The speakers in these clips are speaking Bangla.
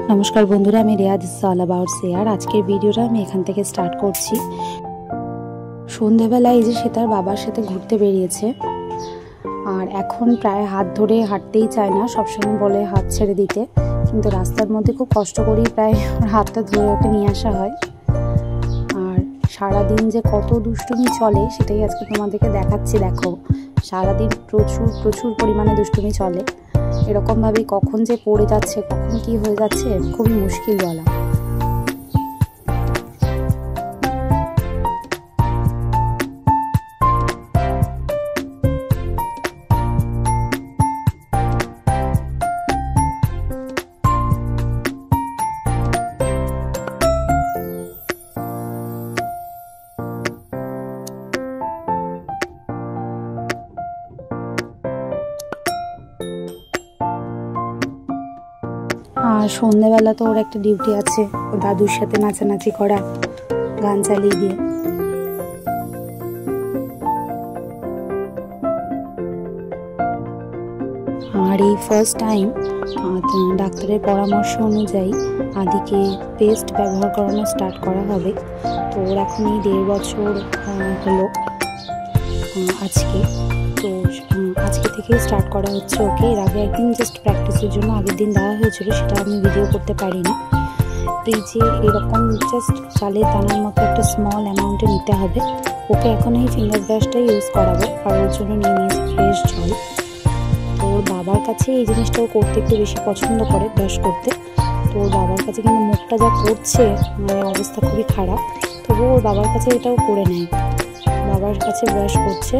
नमस्कार बंधुरा मैं Riya this is all about share. आजकेर भिडियोटा आमी एखान थेके स्टार्ट करछि। सन्ध्येबेला एई जे से तार बाबार साथे घुरते बेरिয়েছে আর এখন প্রায় হাত ধরে হাঁটতেই চায় না, সবসময় বলে হাত ছেড়ে দিতে, কিন্তু রাস্তার মধ্যে খুব কষ্ট করেই প্রায় ওর হাতটা ধরে ওকে নিয়ে আসা হয়। আর সারাদিন যে কত দুষ্টুমি চলে সেটাই আজকে তোমাদেরকে দেখাচ্ছি। দেখো সারাদিন প্রচুর প্রচুর পরিমাণে দুষ্টুমি চলে। এরকম ভাবে কখন যে পড়ে যাচ্ছে, কখন কি হয়ে যাচ্ছে খুবই মুশকিল বলা। আর সন্ধ্যাবেলা তো ওর একটা ডিউটি আছে, ওর দাদুর সাথে নাচানাচি করা, গান চালিয়ে দিয়ে। আর এই ফার্স্ট টাইম ডাক্তারের পরামর্শ অনুযায়ী আদিকে পেস্ট ব্যবহার করানো স্টার্ট করা হবে। তো ওর এখন এই 1.5 বছর হলো আজকে। তো আজকে থেকে স্টার্ট করা হচ্ছে ওকে। এর আগে একদিন জাস্ট প্র্যাকটিসের জন্য আগের দিন দেওয়া হয়েছিল, সেটা আমি ভিডিও করতে পারিনি। এই যে এরকম জাস্ট চালের দানার মতো একটা স্মল অ্যামাউন্টে নিতে হবে। ওকে এখন এই ফিঙ্গার ব্রাশটাই ইউজ করাবো, আর ওর জন্য নিয়ে নিয়েছি ফ্রেশ জল। তো ওর বাবার কাছে এই জিনিসটাও করতে একটু বেশি পছন্দ করে, ব্রাশ করতে। তো ওর বাবার কাছে কিন্তু মুখটা যা করছে, মানে অবস্থা খুবই খারাপ, তবুও ওর বাবার কাছে এটাও করে নেয়। বাবার কাছে ব্রাশ করছে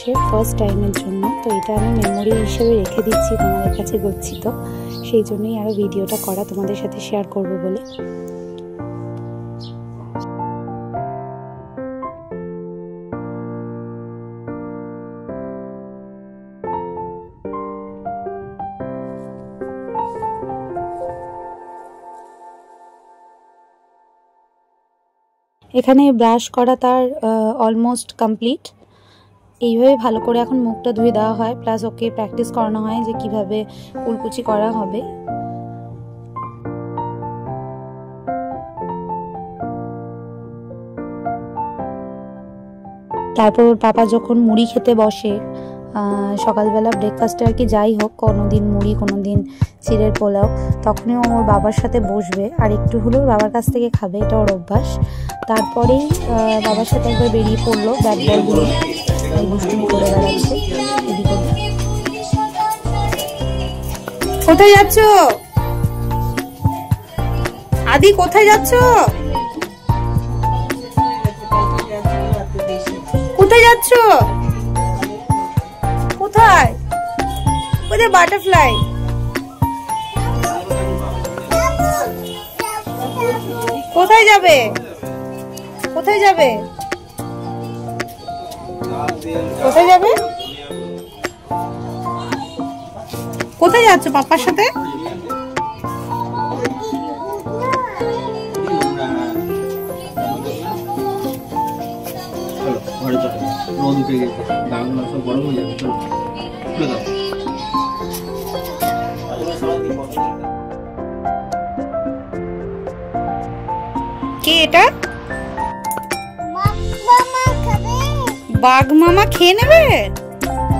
সে ফার্স্ট টাইমের জন্য। তো এটা আমি মেমোরি হিসেবে রেখে দিচ্ছি তোমাদের কাছে গচ্ছিত, সেই জন্যই আরও ভিডিওটা করা, তোমাদের সাথে শেয়ার করব বলে। এখানে ব্রাশ করা তার অলমোস্ট কমপ্লিট। এইভাবে ভালো করে এখন মুখটা ধুয়ে দেওয়া হয়, প্লাস ওকে প্র্যাকটিস করানো হয় যে কিভাবে কুলকুচি করা হবে। তারপর ওর পাপা যখন মুড়ি খেতে বসে সকালবেলা ব্রেকফাস্টে আর কি, যাই হোক, কোনোদিন মুড়ি কোনোদিন চিড়ের পোলাও, তখনই ওর বাবার সাথে বসবে আর একটু হলেও বাবার কাছ থেকে খাবে, এটা ওর অভ্যাস। তারপরেই বাবার সাথে একবার বেরিয়ে পড়লো ব্যাট বল দিয়ে, দুষ্টুমি করে বেড়াচ্ছে এদিক ওদিক। কোথায় যাচ্ছ আদি, কোথায় যাচ্ছ? কোথায় যাচ্ছ? কোথায়? কোথায় বাটারফ্লাই? কোথায় যাবে? কোথায় যাবে? কোথায় যাবে? কোথায় যাচ্ছ পাপার সাথে? কে এটা? বাঘ মামা খেয়ে নেবে?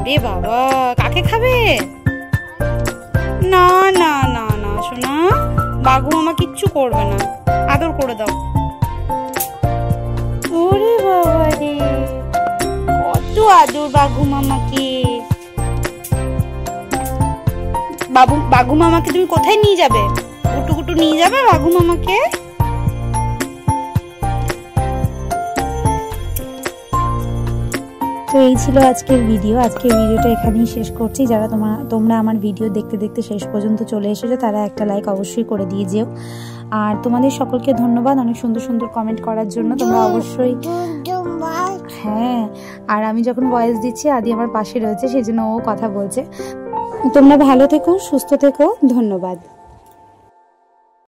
রে বাবা, কাকে খাবে? না না না না শোনা, বাঘু মামা কিচ্ছু করবে না, আদর করে দাও। ওরে বাবা রে, কত আদর বাঘু মামাকে। বাঘু মামাকে তুমি কোথায় নিয়ে যাবে? গুটু গুটু নিয়ে যাবে বাঘু মামাকে? তো এই ছিল আজকের ভিডিও। আজকের ভিডিওটা এখানেই শেষ করছি। যারা তোমরা আমার ভিডিও দেখতে দেখতে শেষ পর্যন্ত চলে এসেছো, তারা একটা লাইক অবশ্যই করে দিয়ে যেও। আর তোমাদের সকলকে ধন্যবাদ অনেক সুন্দর সুন্দর কমেন্ট করার জন্য। তোমরা অবশ্যই, হ্যাঁ, আর আমি যখন ভয়েস দিচ্ছি আদি আমার পাশে রয়েছে, সেই জন্য ও কথা বলছে। তোমরা ভালো থেকো, সুস্থ থেকো, ধন্যবাদ।